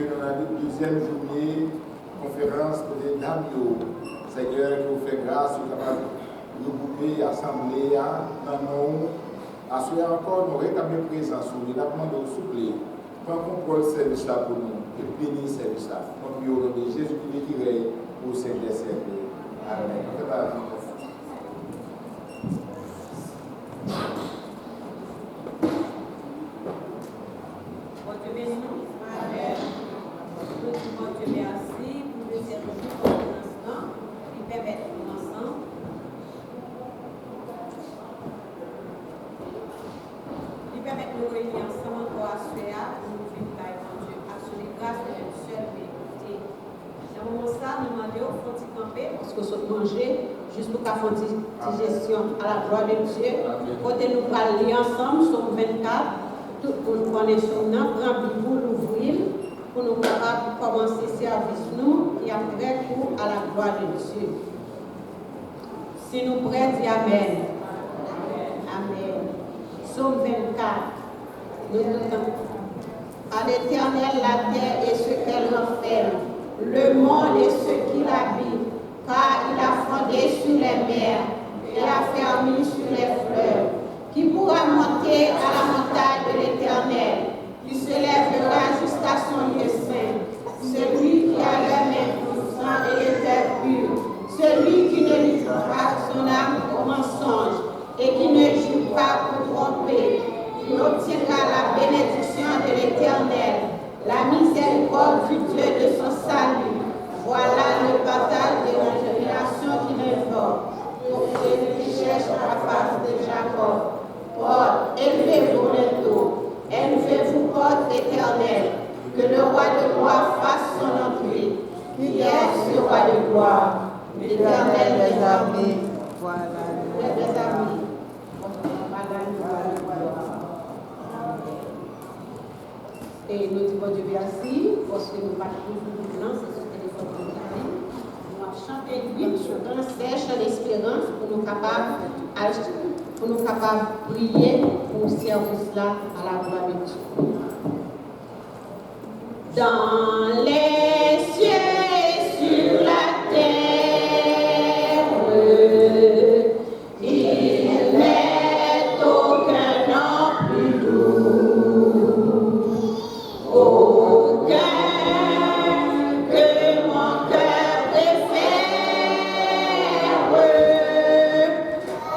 que nous avons la deuxième journée conférence de Damio. Seigneur, qui vous fait grâce, vous capable de regrouper, assembler, dans nous. Assurer encore nous rétablir présence sur nous, demandons au souple. Prends contrôle service là pour nous et bénis service là. Donc, au nom de Jésus-Christ qui règne au siècle des siècles. Amen. Parce que ce manger, juste pour faire une digestion à la gloire de Dieu. Quand nous parlons ensemble, sur 24, tout pour nous connaître son nom, pour l'ouvrir, pour nous capables de commencer le service nous, et après pour à la gloire de Dieu. Si nous prêts, dis Amen. Amen. Somme 24. Nous disons, à l'Éternel la terre et ce qu'elle renferme, le monde et ce qu'il habite, car il a fondé sur les mers et a fermé sur les fleuves. Qui pourra monter à la montagne de l'Éternel, qui se lèvera jusqu'à son lieu saint, celui qui a les mains puissantes et les œuvres pures, celui qui ne livre pas son âme au mensonge et qui ne joue pas pour tromper. Il obtiendra la bénédiction de l'Éternel, la miséricorde du Dieu de son salut. Voilà le partage de la génération qui m'invoque. Pour ceux qui cherchent la face de Jacob. Porte, élevez-vous bientôt. Élevez-vous, porte éternelle. Que le roi de gloire fasse son entrée. Qui est ce roi de gloire? L'éternel des armées. Voilà. Des armées. Et nous disons Dieu merci, parce que nous partons du blanc, c'est ce téléphone que nous avons. Nous avons chanté lui, chantant sèche l'espérance pour nous capables de prier pour ce service-là à la gloire de Dieu. Dans les cieux et sur la terre, il n'est aucun nom plus doux, aucun que mon cœur préfère.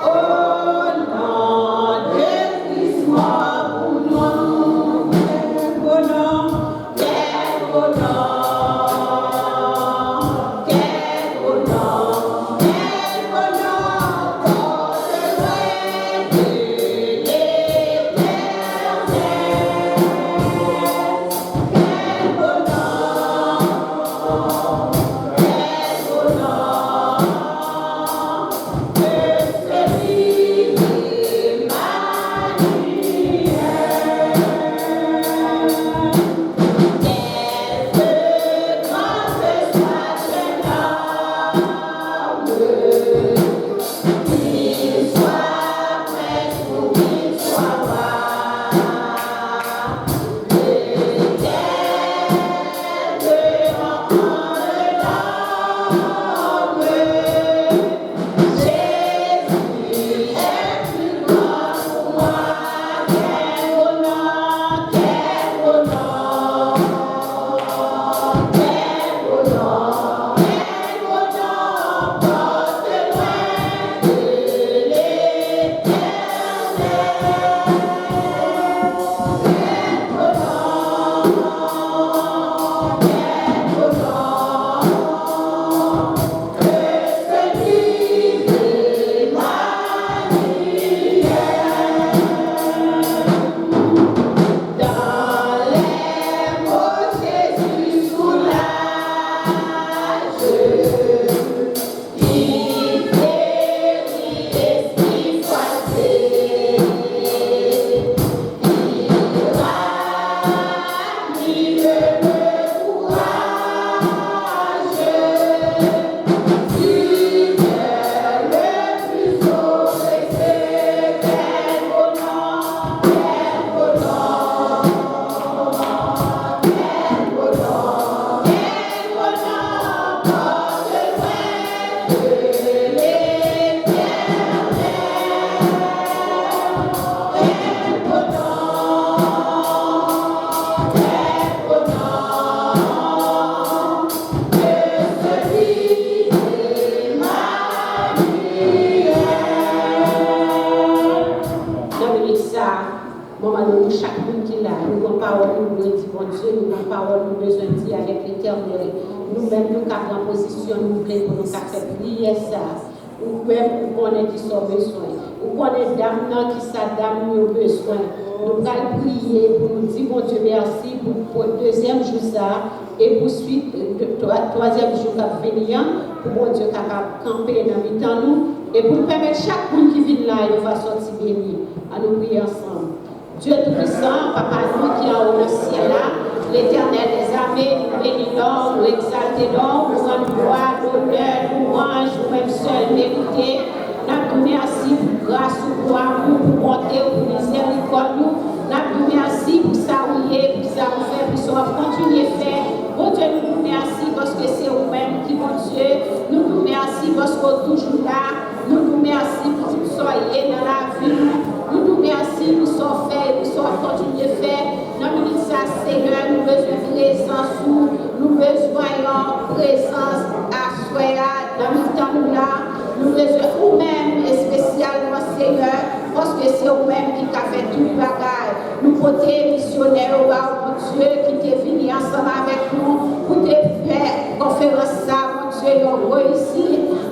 Oh non, de Christ mort pour nous, quel beau nom, quel beau nom. Yeah. parole, nous besoin de dire avec l'Éternel. Nous-mêmes, nous avons en position, nous voulons pour nous faire prier ça. Ou même pour qu'on qui sont besoin. Ou qu'on est dame qui sa dame nous besoin. Nous allons prier pour nous dire, bon Dieu, merci pour le deuxième jour ça. Et pour suite, troisième jour qui va venir, pour bon Dieu capable de camper dans le temps nous. Et pour permettre chaque monde qui vient là, il va sortir béni. À nous prier ensemble. Dieu Tout-Puissant, Papa, nous qui est en haut dans le ciel là, l'Éternel des armées, nous bénissons, nous exaltons, nous rendons gloire, l'honneur, louange, nous-mêmes seuls mérités. Nous merci pour grâce, pour amour, pour bonté, pour miséricorde. Nous merci pour ça où il est, pour ça où fait, pour ça où continuer à faire. Bon Dieu, nous merci parce que c'est vous-même qui, bon Dieu, nous merci parce que vous êtes toujours là. Nous merci pour que vous soyez dans la vie. Nous merci pour ce fait, pour ce continuer à faire. Nous disons ça, Seigneur, nous besoin de présence, nous besoin de présence à soi, dans le temps là. Nous besoin vous-même, et spécialement, Seigneur, parce que c'est vous-même qui a fait tout le bagage. Nous côté missionnaires, mon Dieu, qui est venu ensemble avec nous, pour te faire conférence ça, mon Dieu, nous ici,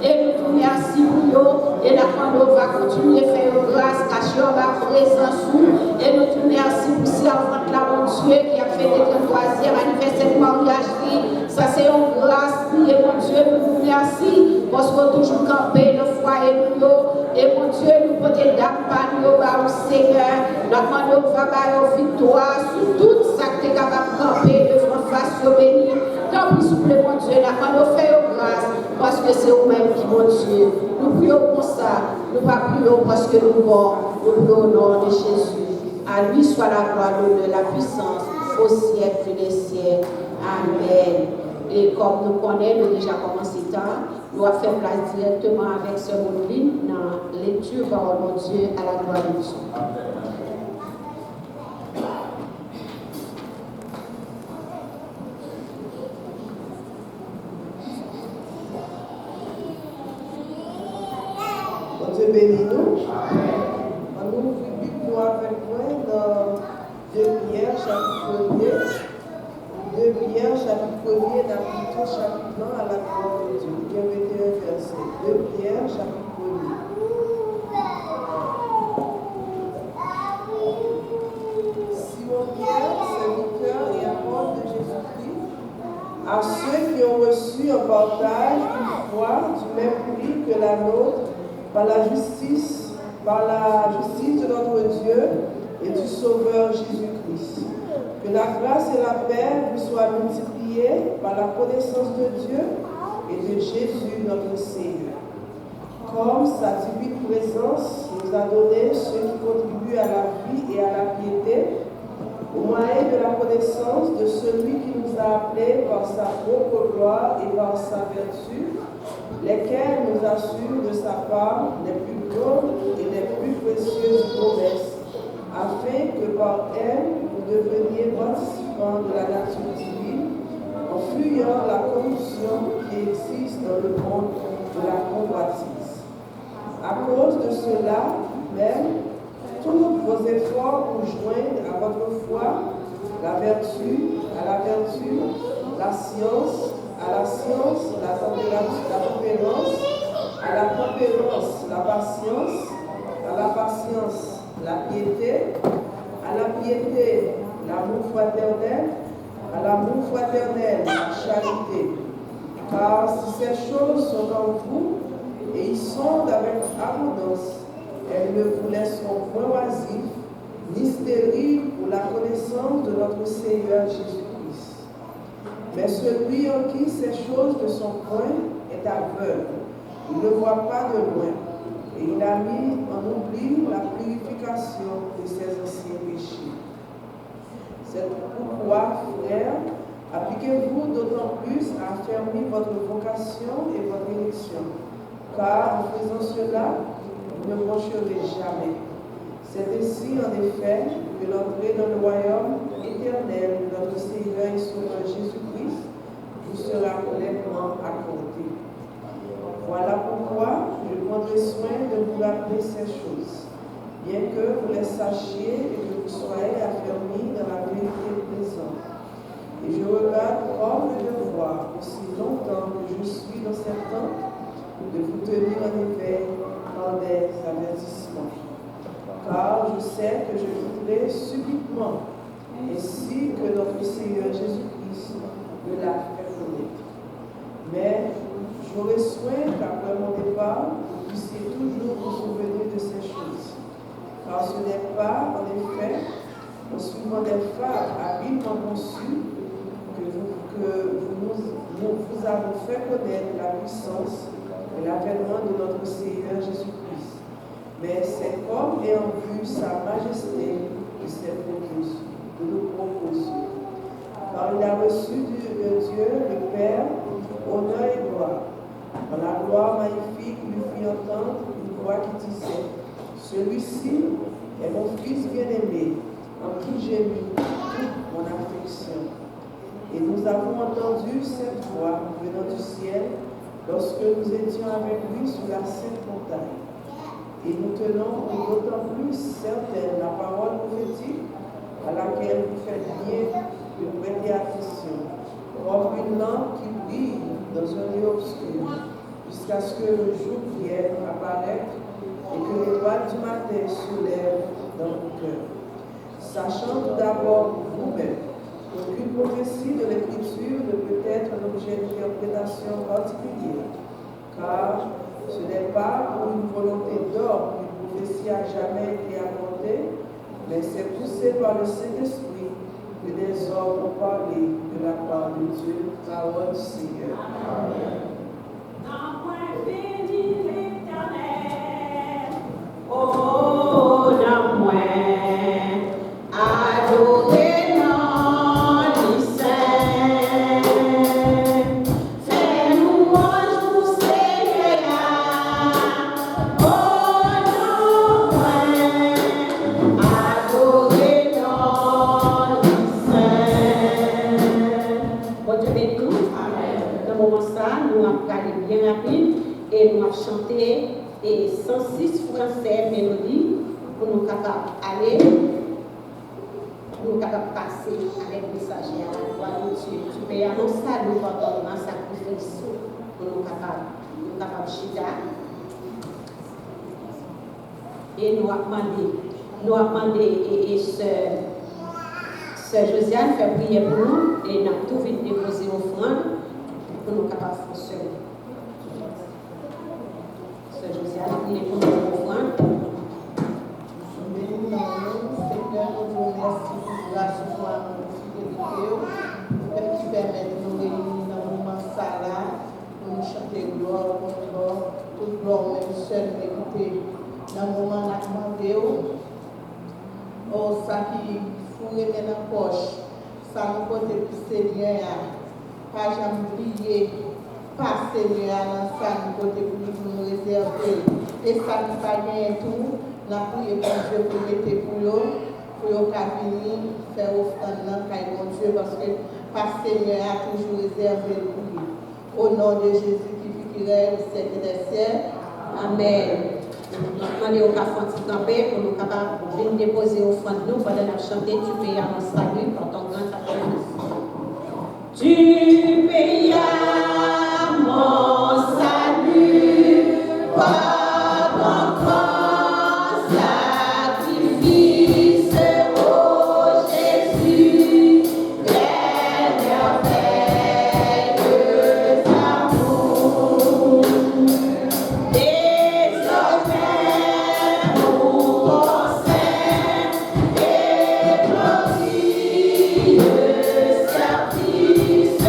et nous te remercions pour nous, et là, quand on va continuer à faire grâce, cacher ma présence, et nous te remercions pour servante là, mon Dieu, qui a fait le 33e anniversaire de mariage, ça c'est une grâce, et mon Dieu, nous vous remercions, parce qu'on toujours campé le foyer de nous, et mon Dieu, nous pouvons d'accompagner au Seigneur, nous va avoir victoire sur tout ça que tu es capable de camper, de faire face au béni. Tant pis, souple, mon Dieu, nous faisons grâce, parce que c'est vous-même qui, mon Dieu. Nous prions pour ça, nous ne prions parce que nous prions au nom de Jésus. À lui soit la gloire, l'honneur, la puissance, au siècle des siècles. Amen. Et comme nous connaissons, nous avons déjà commencé tard, nous allons faire place directement avec ce Modeline dans la lecture par mon Dieu à la gloire de Dieu. Mon Dieu bénis-nous. On ouvre la Bible avec moi dans 2 Pierre, chapitre 1er. 2 Pierre, chapitre 1er, d'appliquer chapitre 1 à la gloire de Dieu. Il y avait un verset. 2 Pierre, chapitre 1er. Simon Pierre, serviteur et apôtre de Jésus-Christ, à ceux qui ont reçu un partage une foi du même prix que la nôtre, par la justice de notre Dieu et du Sauveur Jésus-Christ. Que la grâce et la paix vous soient multipliées par la connaissance de Dieu et de Jésus notre Seigneur. Comme sa divine présence nous a donné ceux qui contribuent à la vie et à la piété, au moyen de la connaissance de celui qui nous a appelés par sa propre gloire et par sa vertu, lesquels nous assurent de sa part les plus grandes et les plus précieuses promesses, afin que par elles vous deveniez participants de la nature divine, en fuyant la corruption qui existe dans le monde de la convoitise. À cause de cela, même, tous vos efforts pour joindre à votre foi la vertu, à la vertu, la science, à la science, la tempérance, à la tempérance, la patience, à la patience, la piété, à la piété, l'amour fraternel, à l'amour fraternel, la charité. Car si ces choses sont en vous, et ils sont avec abondance, elles ne vous laisseront point oisifs, ni stériles pour la connaissance de notre Seigneur Jésus-Christ. Mais celui en qui ces choses ne sont point est aveugle. Il ne voit pas de loin. Et il a mis en oubli la purification de ses anciens péchés. C'est pourquoi, frères, appliquez-vous d'autant plus à affermir votre vocation et votre élection. Car en faisant cela, vous ne mancherez jamais. C'est ainsi, en effet, que l'entrée dans le royaume éternel de notre Seigneur et Sauveur Jésus-Christ vous sera pleinement accordée. Voilà pourquoi je prendrai soin de vous rappeler ces choses, bien que vous les sachiez et que vous soyez affermis dans la vérité présente. Et je regarde comme le devoir, aussi longtemps que je suis dans cet temps, de vous tenir en éveil par des avertissements. Car je sais que je quitterai subitement, ainsi que notre Seigneur Jésus-Christ me l'a fait connaître. Mais j'aurai soin qu'après mon départ, vous puissiez toujours vous souvenir de ces choses. Car ce n'est pas, en effet, en suivant des phares habilement conçus que vous avons fait connaître la puissance et l'avènement de notre Seigneur Jésus-Christ. Mais c'est comme ayant vu sa majesté de nos propositions. Car il a reçu de Dieu le Père honneur et gloire. Dans la gloire magnifique, il lui fit entendre une voix qui disait: celui-ci est mon Fils bien-aimé, en qui j'ai mis toute mon affection. Et nous avons entendu cette voix venant du ciel lorsque nous étions avec lui sur la sainte montagne. Et nous tenons d'autant plus certaine la parole prophétique à laquelle vous faites bien de prêter attention, comme une lampe qui brille dans un lieu obscur, jusqu'à ce que le jour vienne apparaître et que l'étoile du matin se lève dans vos cœurs. Sachant tout d'abord vous-même qu'aucune prophétie de l'Écriture ne peut être un objet d'interprétation particulière, car ce n'est pas pour une volonté d'homme qu'une prophétie a jamais été apportée, mais c'est poussé par le Saint-Esprit que des hommes ont parlé de la part de Dieu, parole du Seigneur. Amen. Oh, non, adorez. Et nous avons chanté et 106 français mélodies pour nous capables d'aller, pour nous capables de passer avec le message à la gloire de Dieu. Tu peux annoncer à nous pendant un sacrifice pour nous capables de chita. Et nous avons demandé, et Sœur Josiane fait prier pour nous et nous avons tout vite déposé offrande pour nous capables de fonctionner. Josiane, priez pour nous offrandes. Seigneur, nous vous remercions pour la joie et la fidélité qui permet de nous réunir dans le moment là pour nous chanter gloire, toute gloire, même seul mérité. Dans le moment là, demandé, oh, ça qui fourrait dans la poche, ça nous côté plus Seigneur, pas jamais oublier. Pas Seigneur, dans ça, nous côté pour nous réserver. Et ça, nous pas gagner tout. Nous avons prié pour Dieu pour mettre pour eux, venir faire offrande dans le mon Dieu, parce que pas Seigneur a toujours réservé pour lui. Au nom de Jésus qui vit au siècle des siècles. Amen. Nous demandons au café camper pour nous capables de venir déposer offrande nous pendant la chanter. Tu payes à mon salut par ton grand sacrifice. Tu payes à mon salut par ton grand sacrifice, ô Jésus, merveilleux amour. Désormais, mon conseil et glorieux service.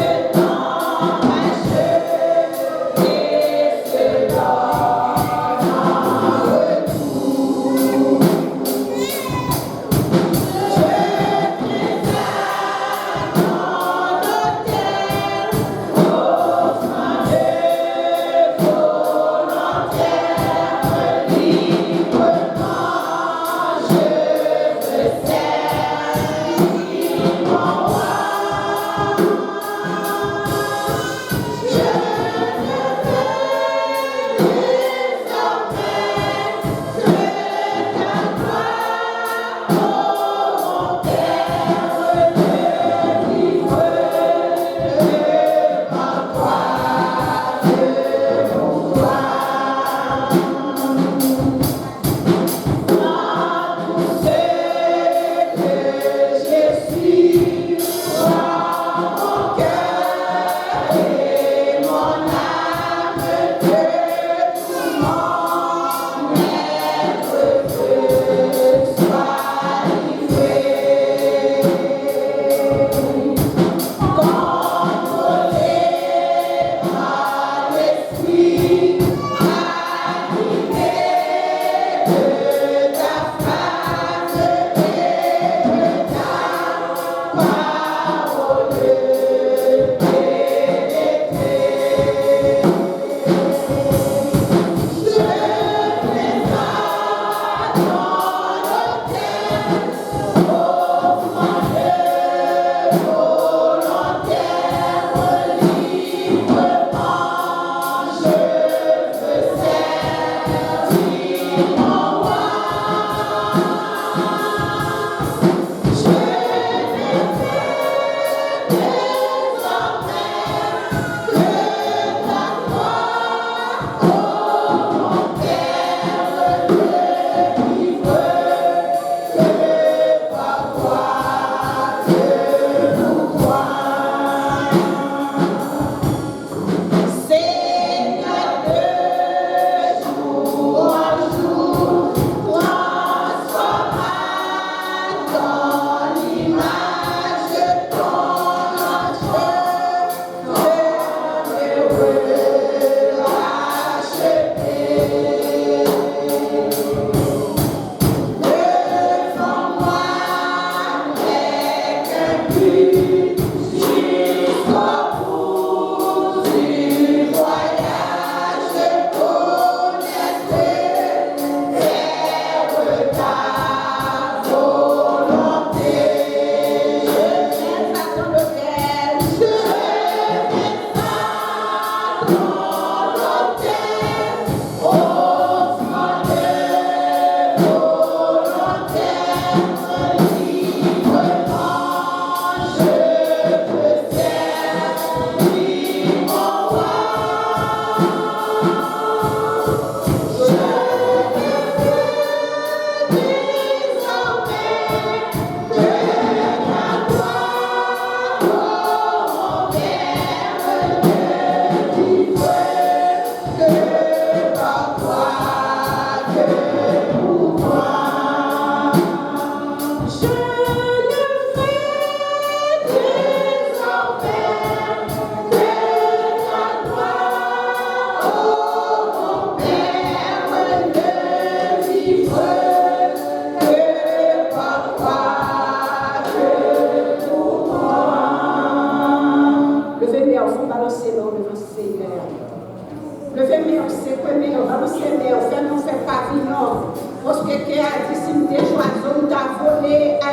Levez-moi, c'est premier, avancez-moi, faites-nous faire pavillon. Parce que qui a dit, si nous déjoisons, nous avons volé, à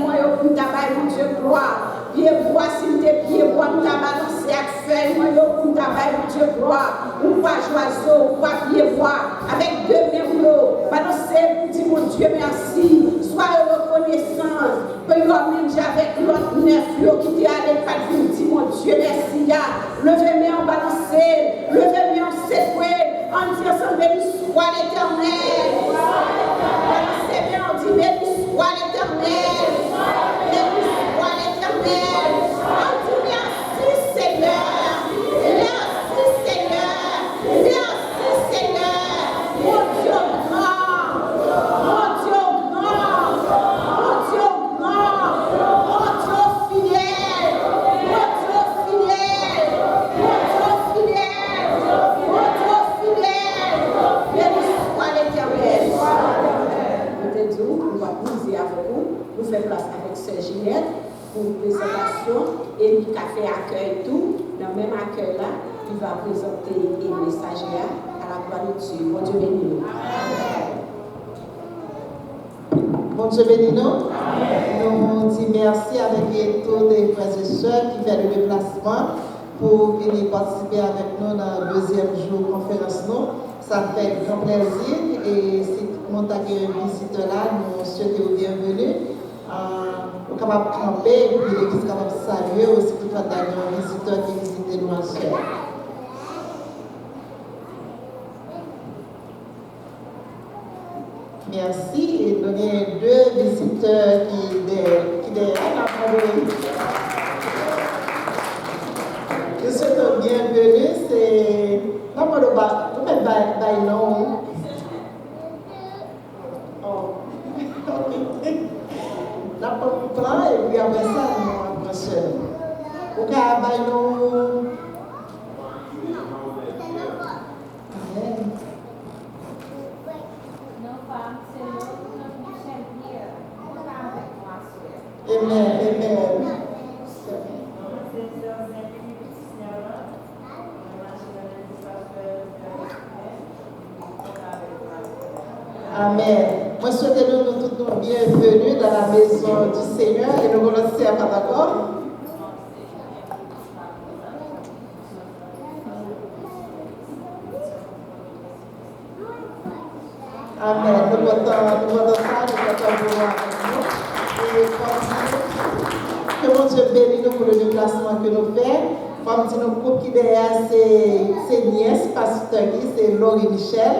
moi, pour nous travailler, mon Dieu, gloire. Pied bois, si nous pieds bois, nous avons balancé à feuille, moi, pour nous travailler, mon Dieu, gloire. Ou pas joiseau, ou pas pied bois, avec deux mains, balancez, dit mon Dieu, merci. Soyez reconnaissance. Que vous mangez avec l'autre neuf, qui t'est allé, pas de dit mon Dieu, merci. Levez-moi en balancer, levez-moi en secouer, en disant, béni soit l'Éternel. C'est bien, on dit béni soit l'Éternel. Béni soit l'Éternel. On dit merci Seigneur. Merci Seigneur. Merci Seigneur. Mon Dieu grand. Mon Dieu grand. Mon Dieu grand. Mon Dieu fidèle. Mon Dieu fidèle. Mon Dieu fidèle. Mon Dieu fidèle. Béni soit l'Éternel. Nous allons poser avec vous, nous faire place avec Sœur Ginette pour une présentation et lui fait accueil tout. Dans le même accueil là, il va présenter les messagers à la gloire de Dieu. Bon Dieu béni nous. Bon Dieu béni nous. Nous disons merci avec tous les frères et sœurs qui font le déplacement pour venir participer avec nous dans le deuxième jour de conférence. Ça fait grand plaisir et si nous avons un visiteur là, nous souhaitons bienvenue. Nous sommes capables de camper et puis l'église est capable de saluer aussi tout le temps un visiteur qui visite nous en soeur. Merci et nous avons deux visiteurs qui je souhaite bienvenue, c'est non, la plan et puis après ça, nous approchons. Au cas où Amen, amen. Amen. Moi, souhaite nous tous bienvenus dans la maison du Seigneur et nous allons se faire d'accord. Amen. Nous votons ça, nous votons pouvoir avec nous. Et que mon Dieu bénisse nous pour le déplacement que nous faisons. Comme dit nos groupes qui derrière, c'est nièce, pasteur Guy, c'est Laurie Michel.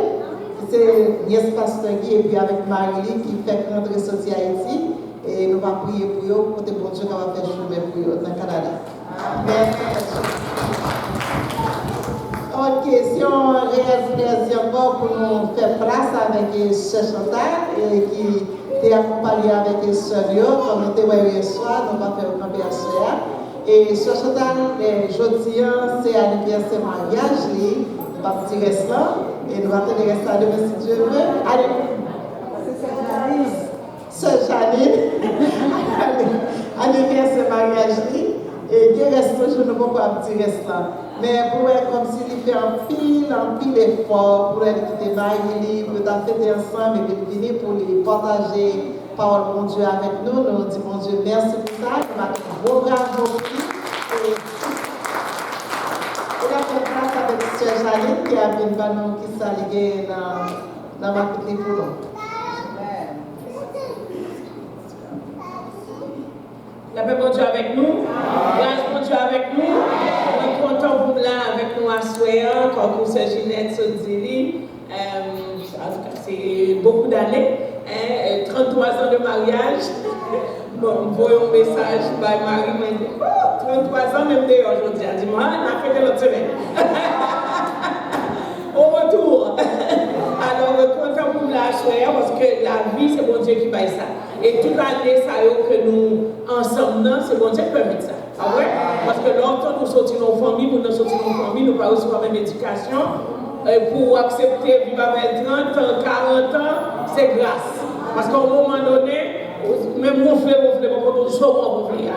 C'est nièce pasteur Guy et puis avec Marie qui fait rentrer sortir Haïti. Et nous allons prier pour eux, pour que bon Dieu va faire chemin pour eux dans le Canada. Amen. Ok, si on réagit encore pour nous faire place avec Sœur Chantal qui est accompagnée avec Sœur Lio, comme nous avons hier soir, nous allons faire camper à Sœur. Et Sœur Chantal, jeudi, c'est anniversaire mariage, nous allons petit restant et nous allons tenir restant demain si Dieu veut. Allez, Sœur Janine, anniversaire mariage. Et qui reste toujours nous pouvons un petit restant. Mais pour être comme s'il fait un pile effort pour être quitter Marie, pour être fêter ensemble et puis venir pour lui partager parole mon Dieu avec nous. Nous disons mon Dieu merci pour ça. Nous avons un gros bravo et on a fait place avec Sœur Janine qui a venu nous qui s'allie dans ma petite pour nous. La paix de Dieu avec nous, grâce de Dieu avec nous, nous sommes contents pour là avec nous à Soya, comme Sœur Ginette Sodili, c'est beaucoup d'années, 33 ans de mariage. Bon, voyons un message par Marie, m'a dit, 33 ans même d'ailleurs aujourd'hui, elle dit, moi, on a fait de l'autre semaine. Au retour. Alors, content pour la Soya, parce que la vie, c'est bon Dieu qui paye ça. Et toute l'année, ça y est que nous, ensemble, c'est bon Dieu qui permet ça. Ah ouais? Parce que longtemps, nous sortons nos familles, nous sortons nos familles, nous ne pouvons pas même éducation. Pour accepter vivre avec 30 ans, 40 ans, c'est grâce. Parce qu'à un moment donné, même mon frère, mon frère, mon frère.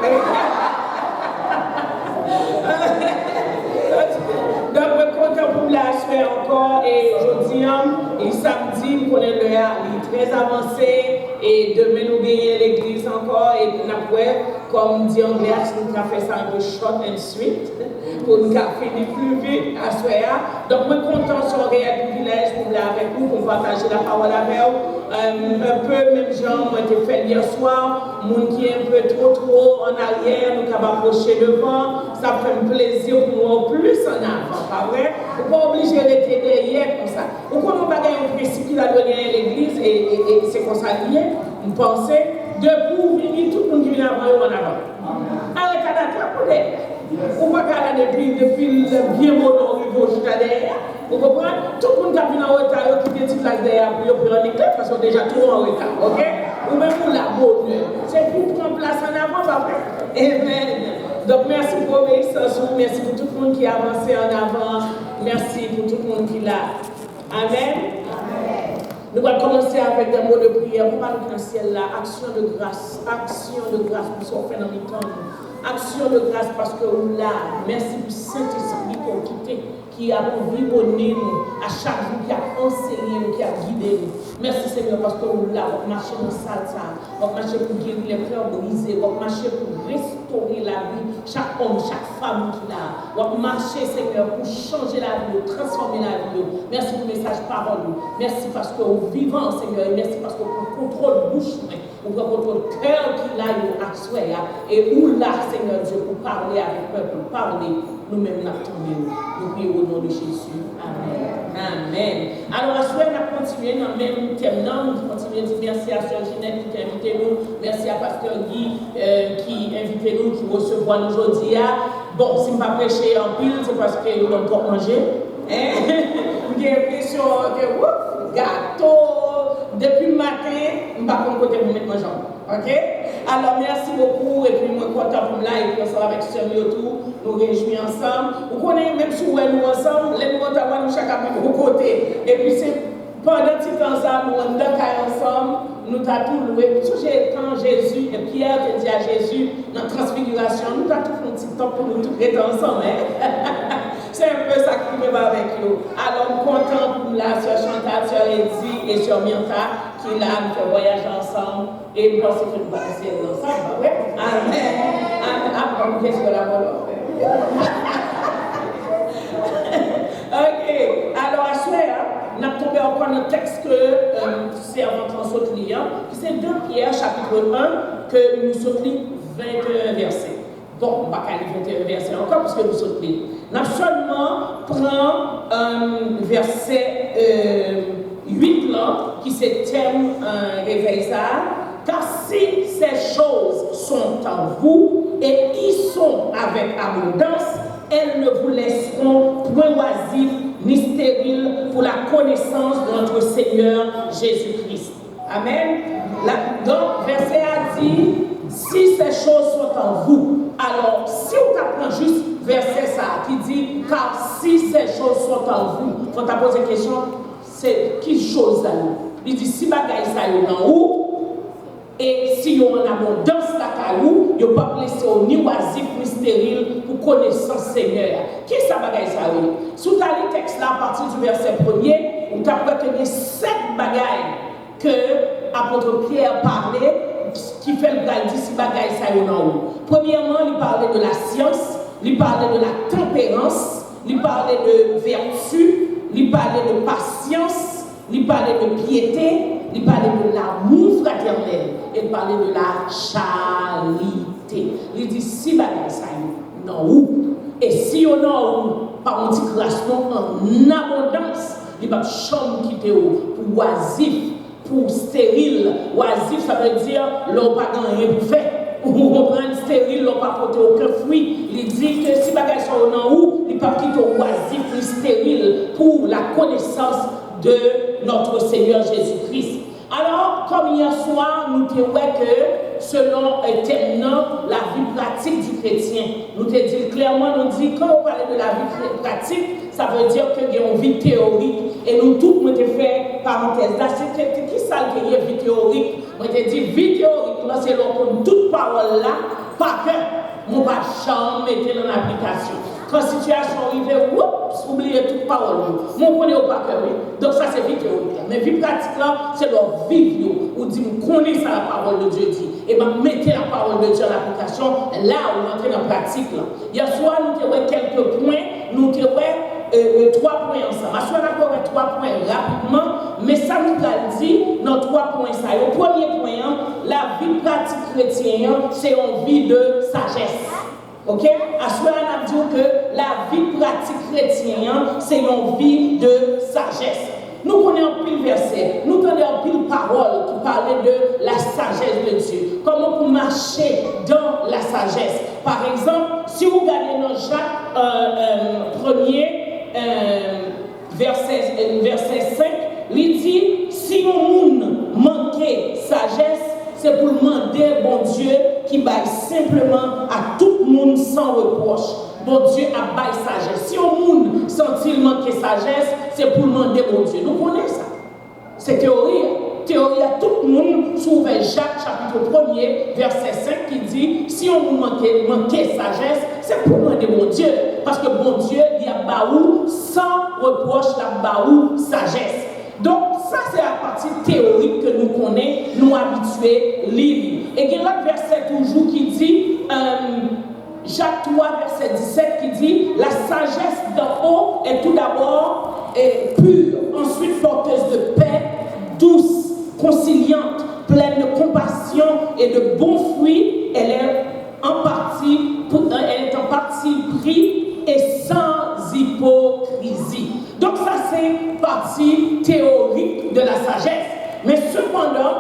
Donc, content pour la Soya le samedi, nous connaissons l'heure, il est très avancé. Et demain, nous gagnons l'église encore. Et nous avons, comme dit anglais, nous avons fait ça un peu short and sweet. Pour nous finir plus vite à soir. Donc, je suis content sur un réel privilège pour vous avec vous, pour partager la parole avec vous. Un peu, même genre, moi, j'ai fait hier soir. Moun qui est un peu trop en arrière, nous avons approché devant. Ça fait un plaisir pour moi plus en avant, pas vrai? Vous n'êtes pas obligé d'être derrière comme ça. Vous connaissez pas un principe qui a donné à l'église et c'est comme ça lié. Vous pensez de pour venir tout le monde qui vient avant en avant. Arrêtez d'attendre pour elle. Vous ne pouvez pas aller depuis le bien bon au niveau jusqu'à derrière. Vous comprenez? Tout le monde qui vient en retard, qui vient de derrière pour prendre l'éclat parce qu'on est déjà trop en retard. Ok? Ou même pour la bonne. C'est pour prendre place en avant, pas vrai? Amen. Donc merci pour l'obéissance, merci pour tout le monde qui a avancé en avant, merci pour tout le monde qui l'a. Amen. Amen. Nous allons commencer avec des mots de prière. Pour parler dans le ciel là, action de grâce pour ce qu'on fait dans le temps. Action de grâce parce que vous là, merci pour Saint-Esprit pour quitter, qui a vimonné nous à chaque jour, qui a enseigné nous, qui a guidé nous. Merci Seigneur parce que vous là, vous marchez dans le salle, vous marchez pour guérir les cœurs brisés, vous marchez pour restaurer la vie, chaque homme, chaque femme qui là, vous marchez Seigneur pour changer la vie, transformer la vie. Merci pour le message parole. Merci parce que vous vivez Seigneur, et merci parce que vous contrôlez bouche, vous contrôlez le cœur qui là, et où là, Seigneur Dieu, pour parler avec le peuple, parler, nous-mêmes nous prions au nom de Jésus. Amen. Amen. Alors, à ce moment, on a continué dans le même thème, nous continuons à dire merci à Sœur Ginette qui a invité nous, merci à Pasteur Guy qui a invité nous, qui recevoir nous aujourd'hui. Bon, si je ne pas prêcher en pile, c'est parce que nous n'avons pas mangé. J'ai l'impression que, gâteau, depuis le matin, je ne sais pas comment vous mettre ma jambe. Ok? Alors, merci beaucoup. Et puis, moi, content pour là. Et puis, ensemble avec Sœur Yotou, nous réjouis ensemble. Vous connaissez, même si nous ensemble, les nous avons chacun de vos côtés. Et puis, c'est pendant ce temps ça, nous sommes ensemble, nous avons tout loué. Quand Jésus et Pierre te dit à Jésus, dans la transfiguration, nous avons tout fait un petit temps pour nous tous être ensemble. C'est un peu ça qui me va avec nous. Alors, content pour la Sœur Chantal, Sœur Eddy et Sœur Mianta, qui là, nous fait voyager ensemble. Et nous pensons que nous allons passer ensemble. Oui? Amen. Après, qu'est-ce que la volonté? Ok. Alors, à ce moment-là, nous avons tombé encore dans le texte que c'est avant qu'on saute lire, qui c'est 2 Pierre, chapitre 1, que nous sautons 21 versets. Bon, on ne va pas lire 21 versets encore, parce que nous sautons. Nous avons seulement pris verset 8 là, qui se terme réveil ça. Car si ces choses sont en vous et y sont avec abondance, elles ne vous laisseront point oisifs ni stériles pour la connaissance de notre Seigneur Jésus-Christ. Amen. Donc, verset a dit, si ces choses sont en vous, alors si on t'apprend juste verset ça, qui dit, car si ces choses sont en vous, il faut te poser la question, c'est qui chose là? Il dit, si bagaille ça est en où? Et si vous avez en abondance la caillou, vous ne pouvez pas laisser ni oisif ni stérile pour connaissance Seigneur. Qui ça bagaille ça? Sous le texte là, à partir du verset 1er, vous avez qu'il y a 7 bagailles que l'apôtre Pierre parlait, qui fait le bagaille si bagaille ça est en haut. Premièrement, il parlait de la science, il parlait de la tempérance, il parlait de vertu, il parlait de patience, il parlait de piété, il parlait de l'amour fraternel, il parlait de la charité. Il dit si bagaille ça non où et si on a par un petit classement en abondance, il va chambre quitter pour oisif, pour stérile. Oisif ça veut dire l'on pas rien pour faire. Ou comprendre stérile, l'on pas porter aucun fruit. Il dit que si bagaille ça en où, il pas quitter oisif ou stérile pour la connaissance de notre Seigneur Jésus-Christ. Alors, comme hier soir, nous te voyons que selon un thème, la vie pratique du chrétien, nous te dit clairement, nous dit quand on parle de la vie pratique, ça veut dire qu'il y a une vie théorique. Et nous tous, nous te fait parenthèse. Là, c'est qui ça qui est vie théorique? Moi, te dit vie théorique, là, c'est là toute parole là, pas que nous ne pouvons jamais mettre en application. quand la situation arrive, oups, oubliez toute parole. Mon connaît au pas cœur. Donc ça c'est vie théorique. Mais vie pratique là, c'est leur vivre. Ou dit, vous connaissez la parole de Dieu dit. Et bien, mettez la parole de Dieu en application, là où vous entrez dans la pratique. Hier soir, nous avons quelques points, nous avons 3 points ensemble. Je vais avoir 3 points rapidement, mais ça nous a dit dans 3 points. Ça. Le premier point, la vie pratique chrétienne, c'est une vie de sagesse. Ok? À ce moment, on a dit que la vie pratique chrétienne, c'est une vie de sagesse. Nous connaissons un pile verset, nous connaissons un pile parole qui parlait de la sagesse de Dieu. Comment pour marcher dans la sagesse. Par exemple, si vous regardez dans Jacques 1er, verset 5, il dit, si on manquait sagesse, c'est pour demander, bon Dieu, qui baille simplement à tout le monde sans reproche. Bon Dieu a baille sagesse. Si on monde sent-il manquer sagesse, c'est pour demander bon Dieu. Nous connaissons ça. C'est théorie. Théorie à tout le monde. Souve Jacques chapitre 1er, verset 5 qui dit, si on manquait sagesse, c'est pour demander bon Dieu. Parce que bon Dieu, il y a baou sans reproche, la baou sagesse. Donc, ça, c'est la partie théorique que nous connaissons, nous habitués, lire. Et il y a l'autre verset toujours qui dit, Jacques 3, verset 17, qui dit, la sagesse d'en haut est tout d'abord pure, ensuite porteuse de paix, douce, conciliante, pleine de compassion et de bons fruits. Elle est en partie pris et sans hypocrisie. Donc ça c'est partie théorique de la sagesse. Mais cependant,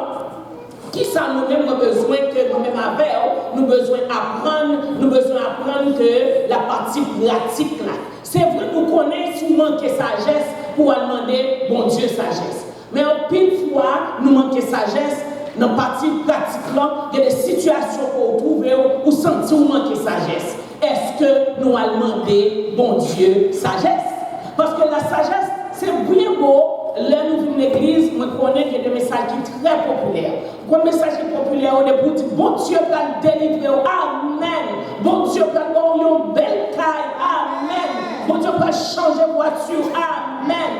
qui ça nous-mêmes avons besoin que nous-mêmes avons, nous besoin apprendre que la partie pratique là. C'est vrai que nous connaissons souvent que sagesse pour demander bon Dieu sagesse. Mais en pile fois, nous manquons sagesse. Dans la partie pratique là, il y a des situations qu'on trouve où sentir manquer sagesse. Est-ce que nous allons demander bon Dieu sagesse? Parce que la sagesse, c'est bien beau. Là, nous venons de l'église, je connais qu'il y a des messages qui sont très populaires. Un message populaire, on est pour dire bon Dieu va le délivrer. Amen. Bon Dieu va avoir une belle caille. Amen. Bon Dieu va changer voiture. Amen.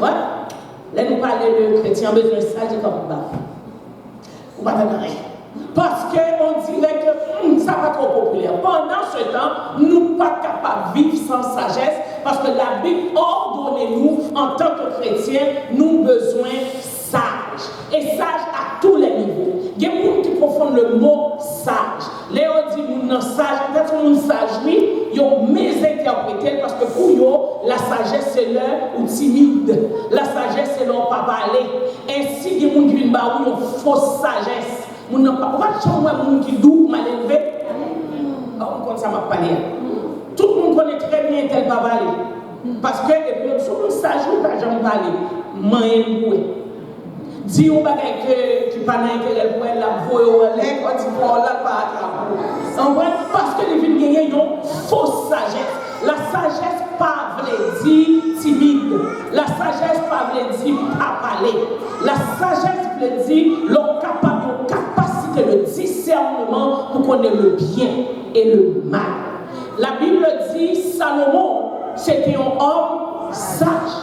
Ouais. Là, nous parlons de chrétiens, besoin de sagesse comme ça. Ou pas de rien. Parce qu'on dirait que ça va trop populaire. Pendant ce temps, nous ne sommes pas capables de vivre sans sagesse parce que la Bible ordonne-nous, en tant que chrétiens, nous avons besoin sage. Et sage à tous les niveaux. Il y a des gens qui confondent le mot sage. Léo dit nous sommes sages. Quand on est sage, oui, ils ont mésinterprété parce que pour eux, la sagesse c'est l'heure ou timide. La sagesse c'est l'heure pas parler. Ainsi, il y a des gens qui ont une fausse sagesse. On n'a pas de monde qui doux, mal élevé. On compte ça m'a parlé. Tout le monde connaît très bien tel pas parler. Parce que les personnes sages ne peuvent jamais parler. Maïen dis au bagage que tu parles d'intérêt pour elle, la voix au lait, quand tu parles là, pas à parce que les villes gagnent une fausse sagesse. La sagesse pas veut dire timide. La sagesse pas veut dire pas parler. La sagesse veut dire l'homme capacité de discernement pour connaître le bien et le mal. La Bible dit Salomon, c'était un homme sage.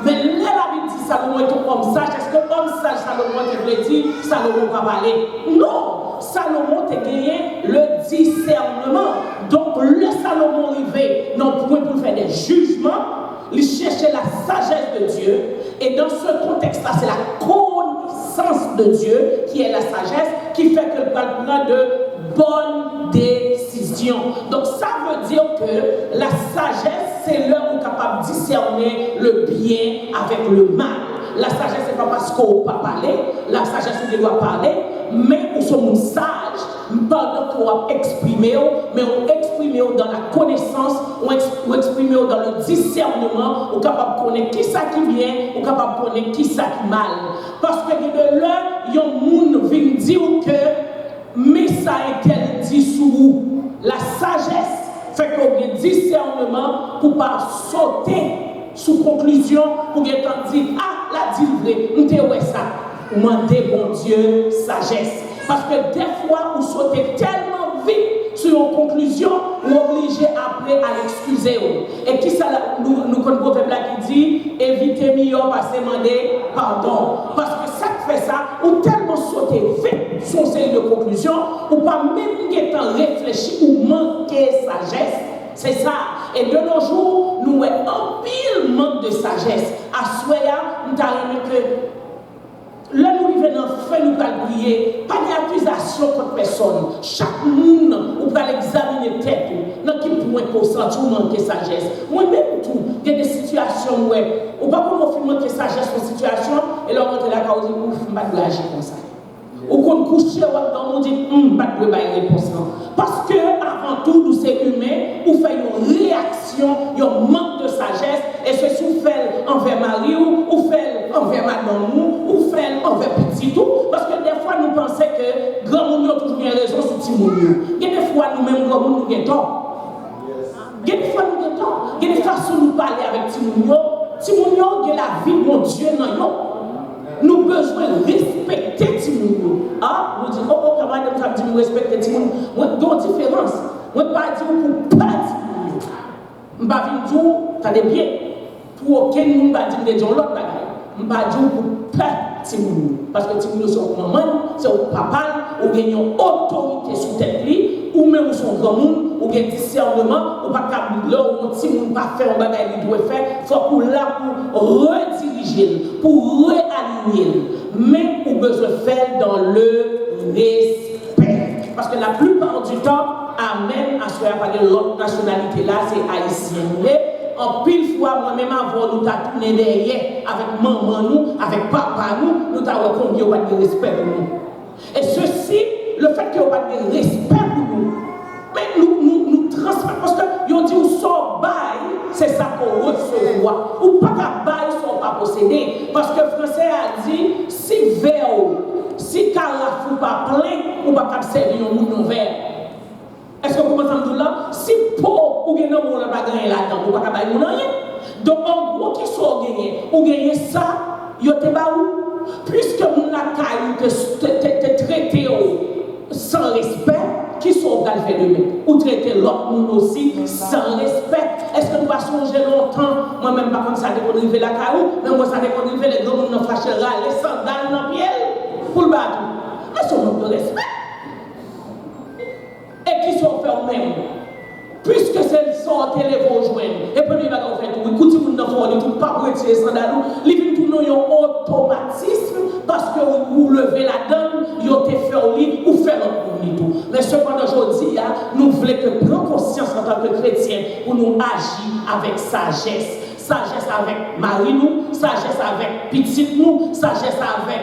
Mais là, la Bible dit Salomon est un homme sage. Est-ce que homme sage, Salomon, te veut dire Salomon va parler? Non! Salomon t'a gagné le discernement. Donc, le Salomon arrivé, non point pour faire des jugements, il cherchait la sagesse de Dieu. Et dans ce contexte-là, c'est la connaissance de Dieu qui est la sagesse, qui fait que le prend de bonnes décisions. Donc, ça veut dire que la sagesse, c'est l'heure où on est capable de discerner le bien avec le mal. La sagesse, ce n'est pas parce qu'on ne peut pas parler, la sagesse, on doit parler, mais nous sommes sages, pendant qu'on va exprimer, mais on exprime dans la connaissance, on exprime dans le discernement, on est capable de connaître qui ça qui vient, on est capable de connaître qui ça qui mal. Parce que de là, il y a un monde qui vient dire que, mais ça est qu'elle dit sous vous. La sagesse fait qu'on a un discernement pour ne pas sauter sous conclusion, pour dire, ah, la dit vrai, on te ouais ça. Demandez, bon Dieu, sagesse. Parce que des fois, vous sautez tellement vite sur une conclusion, ou obligé après à l'excuser. Et qui ça, nous connaissons le proverbe là qui dit, évitez mieux passer demander pardon. Parce que ça fait ça, ou tellement sauter vite son série de conclusion, ou pas même temps réfléchir ou manquer sagesse. C'est ça. Et de nos jours, nous avons un pile manque de sagesse. À Soya, nous avons que là, nous venons faire nous prier, pas d'accusation contre personne. Chaque monde, on va l'examiner tête. Dans quel point qu'on sent ou manquer sagesse. Moi-même, tout, il y a des situations où on va pas manquer sagesse en situation, et là, on est là, on dit, ouf, je ne vais pas agir comme ça. Ou qu'on couche dans on dit, pas de réponse. Parce que, avant tout, nous sommes humains, ou fait une réaction, un manque de sagesse, et ce soit fait envers Marie, ou fait envers madame, ou fait envers petit tout. Parce que des fois, nous pensons que grand monde a toujours bien raison sur petit monde. Il y a des fois, nous-mêmes, grand monde, nous avons tort. Il y a des fois, nous avons tort. Il y a des façons de nous parler avec petit monde. Petit monde, il y a la vie de mon Dieu dans nous. Nous avons besoin de respecter Timoun. Ah, nous disons, oh, comment nous dit respecter Timoun? Moi, il y a une différence. Moi, je ne pas dire pour pas Timoun. Je ne vais pas dire, attendez bien, pour aucun monde va dire de l'autre bagaille. Je ne vais pas dire pour pas Timoun. Parce que Timoun, c'est un maman, c'est un papa, ou gagne une autorité sur tête lui, ou même son grand monde, ou gagne discernement, ou pas capable là, ou Timoun pas faire un bagaille qu'il doit faire, il faut pour là pour rediriger, pour réaligner. Mais on besoin de faire dans le respect. Parce que la plupart du temps, amen, à ce qu'on l'autre nationalité là, c'est haïtien. En pile fois, moi-même, avant, nous avons tourné derrière avec maman, nous, avec papa, nous avons combien de respect pour nous. Et ceci, le fait qu'il n'y ait pas de respect pour nous, mais nous transmettons, parce que on dit, on sort bail, c'est ça qu'on reçoit. Ou pas qu'à bail, on ne pas posséder. Parce que le français a dit, si verre, si carafou pas plein, on ne va pas servir un monde verre. Est-ce que vous comprenez là? Si pauvre ou bien non, on ne va pas gagner là-dedans, on ne va pas gagner rien. Donc en gros, qui sont gagnés? Ou gagner ça, il y a des baous. Puisque mon accueil te traité sans respect, qui sont dans le fait de même? Ou traiter l'autre monde aussi sans respect? Est-ce que nous va songer longtemps? Moi-même, par contre, ça dépend de la caillou, mais moi, ça dépend de les grands gens fâchera, les sandales dans le pied pour le battre. Mais c'est un manque de respect. Et qui sont faits eux-mêmes. Puisque c'est sortent les vont joindre. Et puis, il va faire tout. Écoutez, vous n'avez pas tout, pas retirer les sandales. Il vient tout dans un automatisme parce que vous levez la donne, vous avez fait au lit ou fait l'autre tout. Mais cependant, aujourd'hui, nous voulons que prendre conscience en tant que chrétiens pour nous agir avec sagesse. Sagesse avec Marie nous, sagesse avec petite nous, sagesse avec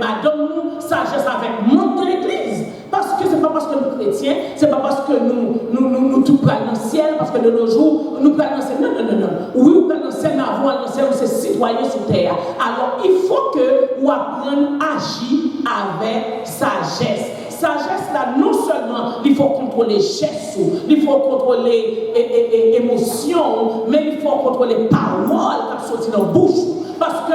madame nous, sagesse avec monde de l'église. Parce que ce n'est pas parce que nous sommes chrétiens, ce n'est pas parce que nous tout prenons dans le ciel, parce que de nos jours, nous prenons dans le ciel. Non. Oui, nous prenons dans le ciel, mais avant dans le ciel, nous sommes citoyens sur terre. Alors, il faut que nous apprenions à agir avec sagesse. Sagesse là, non seulement il faut contrôler les gestes, il faut contrôler les émotions, mais il faut contrôler les paroles qui sortent dans la bouche. Parce que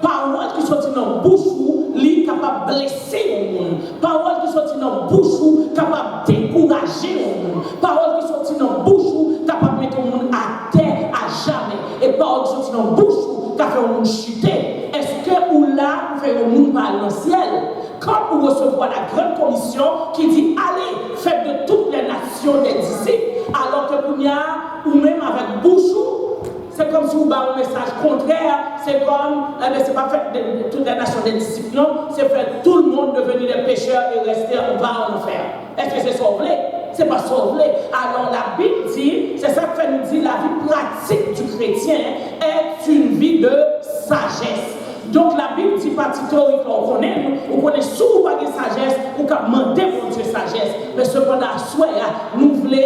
paroles qui sortent dans la bouche, il est capable de blesser le monde. Paroles qui sortent dans la bouche, capable de décourager le monde. Paroles qui sortent dans la bouche, capable de mettre le monde à terre à jamais. Et paroles qui sortent dans la bouche, capable de faire le monde chuter. Est-ce que ou là, vous faites le monde parler dans le ciel? Quand vous recevez la grande commission qui dit allez, faites de toutes les nations des disciples, alors que vous ou même avec bouchou, c'est comme si vous avez un message contraire, c'est comme, c'est pas fait de toutes les nations des disciples, non, c'est fait tout le monde devenir des pécheurs et rester en bas en enfer. Est-ce que c'est sauvé? C'est pas sauvé. Alors la Bible dit, c'est ça que fait nous dire, la vie pratique du chrétien est une vie de sagesse. Donc la Bible dit pas théorique, on connaît souvent pas de sagesse, ou qu'à demander pour Dieu sagesse. Mais cependant, nous voulons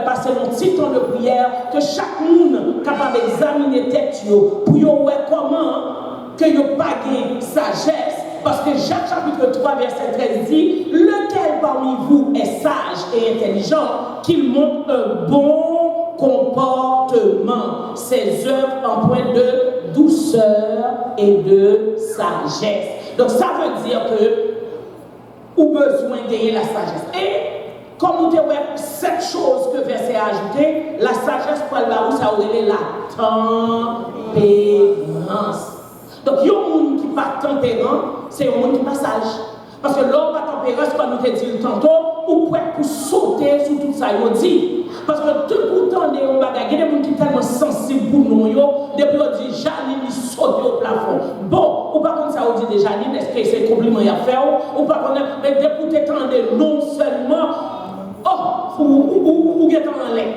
passer un petit temps de prière, que chaque monde capable d'examiner tête pour voir comment que vous pas de sagesse. Parce que Jacques chapitre 3 verset 13 dit, lequel parmi vous est sage et intelligent, qu'il montre un bon comportement, ses œuvres en point de douceur et de sagesse. Donc ça veut dire que vous avez besoin de gagner la sagesse. Et Comme nous avons cette chose que verset a ajouté, la sagesse pour le barou, ça aurait la tempérance. Donc, il y a un monde qui n'est pas tempérant, c'est un monde qui n'est pas sage. Parce que l'homme pas tempérance, comme nous t'ai dit tantôt, ou prêt pour sauter sur tout ça, il dit. Parce que tout le temps, il y a des gens qui sont tellement sensibles pour nous, depuis on dit Janine, il saute au plafond. Bon, ou pas comme ça, on dit de Janine, est-ce que c'est un compliment à faire, ou pas comme ça, mais depuis que tu non seulement. Ou get en l'air.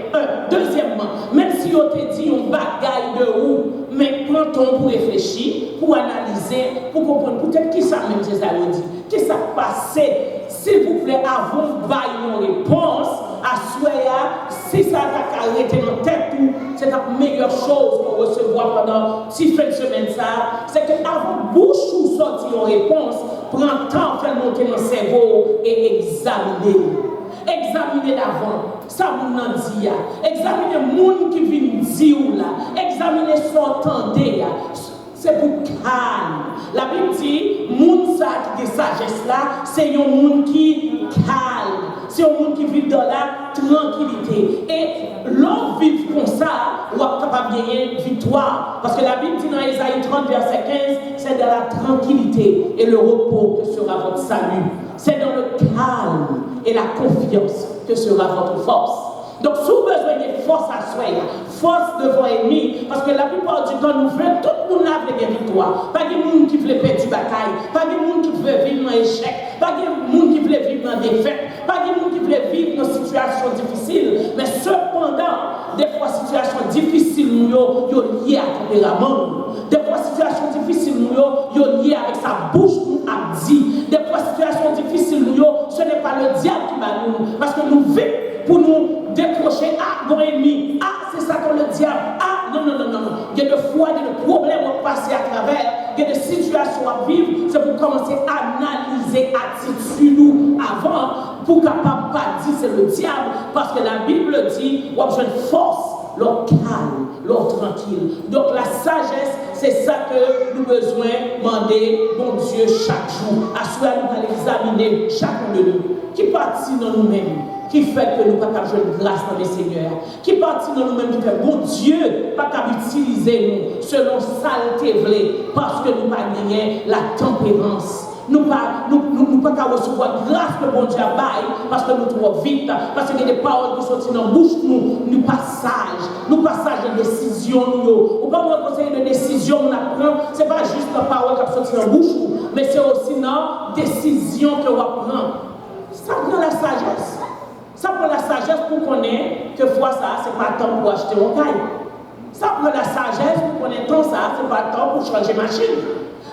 Deuxièmement, même si on te dit un bagaille de où, mais prends ton temps pour réfléchir, pour analyser, pour comprendre peut-être qui ça même c'est ça veut dire. Qui ça passe? S'il vous plaît, avant de bailler une réponse, assoyez, si ça t'a arrêté dans tête, c'est la meilleure chose pour recevoir pendant 6 fins de semaine ça, c'est que avant bouche ou sortir une réponse, prends le temps de faire monter dans le cerveau et examiner. Examinez d'avant, ça vous n'en dit. Examinez les gens qui viennent dire là. Examinez ce qu'on entendait. C'est pour calme. La Bible dit, moun sa qui de sagesse là, c'est un monde qui calme. C'est un monde qui vit dans la tranquillité. Et l'homme vit comme ça, on est capable de gagner victoire. Parce que la Bible dit dans Ésaïe 30, verset 15, c'est dans la tranquillité et le repos que sera votre salut. C'est dans le calme et la confiance que sera votre force. Donc, si vous avez besoin de force à soi, force devant l'ennemi, parce que la plupart du temps, nous voulons tout le monde avec des victoires. Pas de monde qui veut perdre du bataille, pas de monde qui veut vivre dans l'échec, pas de monde qui veut vivre dans la défaite, pas de monde qui veut vivre dans une situation difficile. Mais cependant, des fois, situations difficiles, nous sont liées à tempérament. Des fois, situations difficiles, nous sont liées avec sa bouche, nous a dit. Des fois, situations difficiles, nous, ce n'est pas le diable qui va nous, parce que nous vivons pour nous décrocher bon ennemi. C'est ça qu'on le diable. Non. Il y a des fois, il y a des problèmes à passer à travers, il y a des situations à vivre. C'est pour commencer à analyser l'attitude avant, pour capable pas dire c'est le diable, parce que la Bible dit, on a besoin de force, l'ordre calme, l'ordre tranquille. Donc la sagesse, c'est ça que nous avons besoin de demander, bon Dieu, chaque jour. À soi, nous allons examiner chacun de nous. Qui partit dans nous-mêmes, qui fait que nous ne pouvons pas jouer de grâce dans les seigneurs, qui partit dans nous-mêmes, qui fait, bon Dieu, pas qu'à utiliser nous selon saleté vlé, parce que nous pas gagné la tempérance. Nous ne pouvons pas recevoir grâce que bon Dieu a bail, parce que nous trop vite, parce qu'il y a des paroles qui sortent dans la bouche, nous pas sages, nous pas sages de décision. Ou pas un conseil de décision, on apprend, ce n'est pas juste la parole qui sortent dans la bouche, mais c'est aussi dans la décision que on apprend. Ça prend la sagesse. Ça prend la sagesse pour connaître que fois ça, c'est pas temps pour acheter un caille. Ça prend la sagesse pour connaître temps ça, c'est pas temps pour changer machine.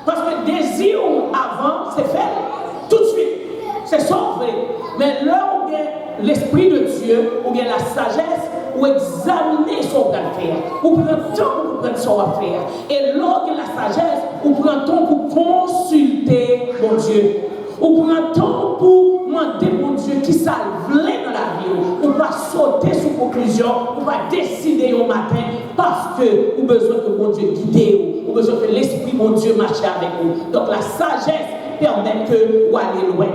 Parce que le désir avant, c'est fait. Tout de suite. C'est sauvé. Mais là où il y a l'Esprit de Dieu, où il y a la sagesse, ou examiner son faire, ou prendre le temps pour prendre son affaire. Et là où il y a la sagesse, ou prendre le temps pour consulter mon Dieu. Ou prendre le temps pour demander mon Dieu qui ça voulait dans la vie. Ou pas sauter sous conclusion, ou pas décider au matin parce que vous avez besoin que mon Dieu guide vous, besoin que l'Esprit mon Dieu marche avec vous. Donc la sagesse permet que vous allez loin.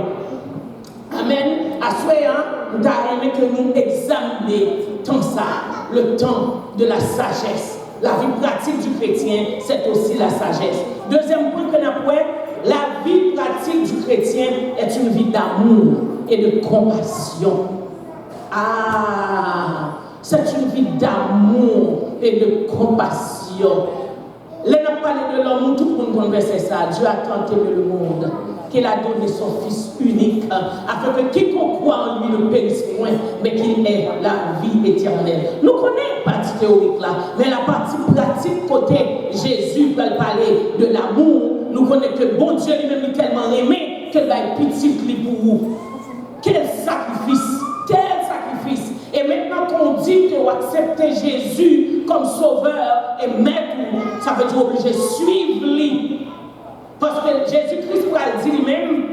Amen. À soi, nous avons que nous examiner tant ça, le temps de la sagesse. La vie pratique du chrétien, c'est aussi la sagesse. Deuxième point que nous avons, la vie pratique du chrétien est une vie d'amour et de compassion. C'est une vie d'amour et de compassion. Là, on a parlé de l'amour, tout le monde conversait ça. Dieu a tant aimé le monde qu'il a donné son Fils unique, afin que quiconque croit en lui ne périsse point, mais qu'il ait la vie éternelle. Nous connaissons la partie théorique là, mais la partie pratique, côté Jésus va parler de l'amour, nous connaissons que bon Dieu lui-même est tellement aimé qu'il va être petit pour vous. Quel sacrifice! Quel sacrifice! Et maintenant qu'on dit qu'on accepte Jésus comme sauveur et maître, ça veut dire obligé de suivre lui. Parce que Jésus-Christ va le dire lui-même,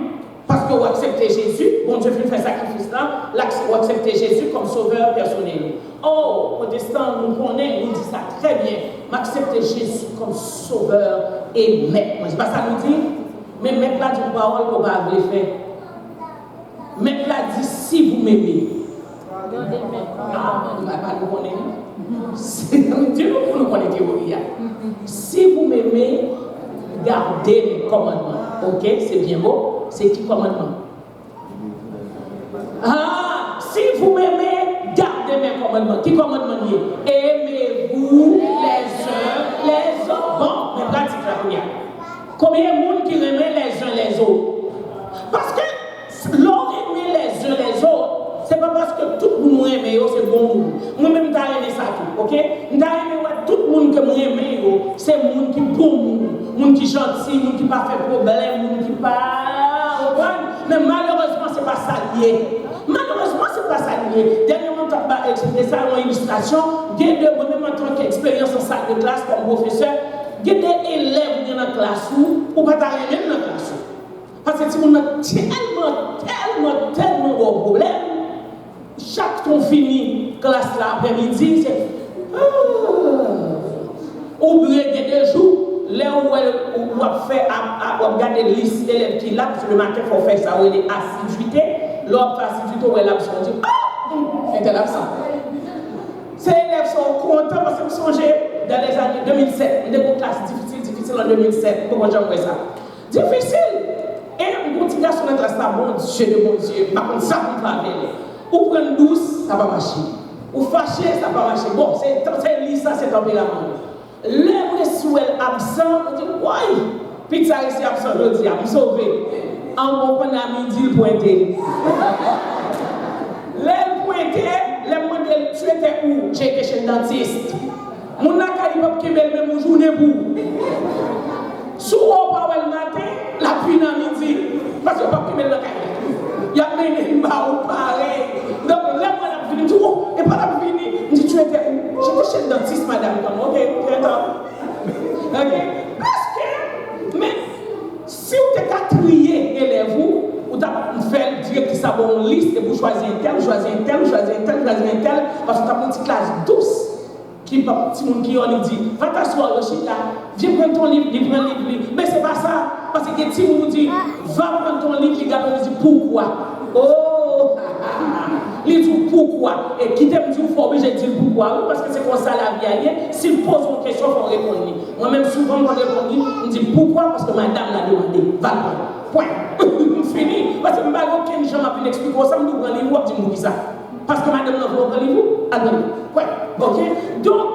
parce que vous acceptez Jésus, bon Dieu fait faire sacrifice là, vous acceptez Jésus comme sauveur personnel. Oh, protestants, nous connaissons, nous dit ça très bien, m'accepter Jésus comme sauveur et maître. C'est pas ça nous dit, mais maître là dit une parole qu'on va le faire. Maître là dit si vous m'aimez. Ah, on va pas nous connaître. Dieu nous connaît théorie. Si vous m'aimez, gardez mes commandements. Ok, c'est bien beau. C'est qui commandement? Ah, si vous m'aimez, gardez mes commandements. Qui commandement y est? Aimez-vous les uns les autres. Bon, mais pratique la première. Combien de monde qui aiment les uns les autres? Parce que l'on aime les uns les autres, c'est pas parce que tout le monde aime, c'est bon. Moi-même, je aimé ça tout, ok? Je aimé tout le monde que je aime, c'est le monde qui est bon, le monde qui est gentil, le monde qui n'a pas fait problème, le monde qui n'a pas. Mais malheureusement, ce n'est pas ça lié. Malheureusement, ce n'est pas ça lié. Dernièrement, je vais expliquer ça en illustration. Moi-même, en tant qu'expérience en salle de classe comme professeur, il y a des élèves dans la classe ou pas t'arriver dans la classe. Parce que si on a tellement de problèmes, chaque fois qu'on finit classe l'après-midi, c'est ou bien il y a des jours, là où on fait à regarder les liste d'élèves qui là, parce que le matin, il faut faire ça, où il est assiduité, l'autre assiduité, où il est absent, on dit ah, il était absent. Ces élèves sont contents parce qu'ils sont dans les années 2007. Il y a des classes difficiles en 2007. Pourquoi j'envoie ça? Difficile! Et un petit garçon dans la classe, bon Dieu, par contre, ça ne peut pas aller. Ou prendre douce, ça va marcher. Ou fâché, ça va marcher. Bon, c'est lui, ça, c'est tempérament. L'impression est absent, on dit, ouais, puis ça reste absent, on dit, me sauver. En bon, on a midi, le pointé. Le pointé, le modèle, tu étais où? J'ai été chez le dentiste. Mon nakali pas qui belle même journée pour. Souvent pas le matin, la pluie dans midi, parce que pas qui belle nakali. Il y a même une barre ou pareil. Donc là moi la fini tout et pas la fini. Me dit tu étais où? J'étais chez le dentiste madame comme OK, OK. Parce que mais si vous êtes à trier élève ou t'as fait directement ça bon liste et vous choisissez un tel, parce que t'as une petite classe douce. Qui pas petit monde qui on dit va t'asseoir au chita, viens prendre ton livre, il prend le livre. Mais c'est pas ça parce que petit monde dit va prendre ton livre, il dit pourquoi. Oh il dit pourquoi et qui t'aime dire faut obligé de dire pourquoi parce que c'est comme ça la vie ailleurs. S'il pose une question faut répondre. Moi-même souvent quand je réponds, on dit pourquoi parce que madame l'a demandé. Va point. Fini parce que pas aucun gens m'a pu expliquer ça me prend le livre dit ça. Parce que madame n'a pas prendre le livre, attendez. Ouais. OK? Donc,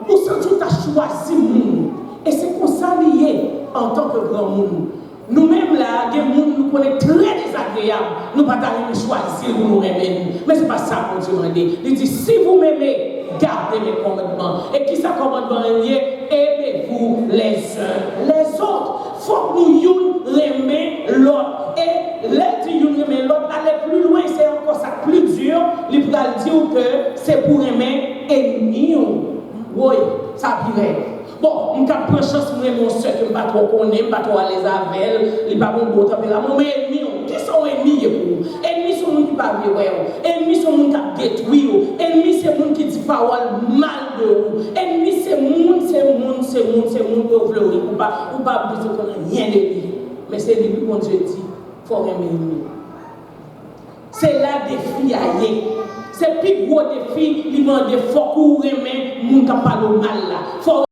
pour ça, tu as choisi monde. Et c'est comme ça lié en tant que grand monde. Nous-mêmes, là, des gens nous connaissent très désagréables. Nous ne pouvons pas choisir pour nous aimer. Mais ce n'est pas ça qu'on demande. Il dit, si vous m'aimez, gardez mes commandements. Et qui ça commandement lié? Aimez-vous les uns les autres. Il faut que nous aimer l'autre. Et les nous aimer l'autre, aller plus loin, c'est encore ça plus dur. Il peut dire que c'est pour aimer ennemi. Oui, ça pirait. Bon, on a pris chance de mon soeur qui ne pas trop connaître, pas trop à l'aise avec elle, il pas bon tempérament, mais ennemis, qui sont ennemis pour? Ennemis sont gens qui pas vivre, ennemis sont gens qui détruisent, ennemis c'est gens qui disent parole mal de vous, ennemis c'est gens qui ont fleuri, ou pas besoin de rien de lui. Mais c'est lui qu'on Dieu dit, il faut aimer l'ennemi. C'est là défi à y. C'est plus gros défi, il demande faut qu'on aimer les gens qui parlent mal là. Faut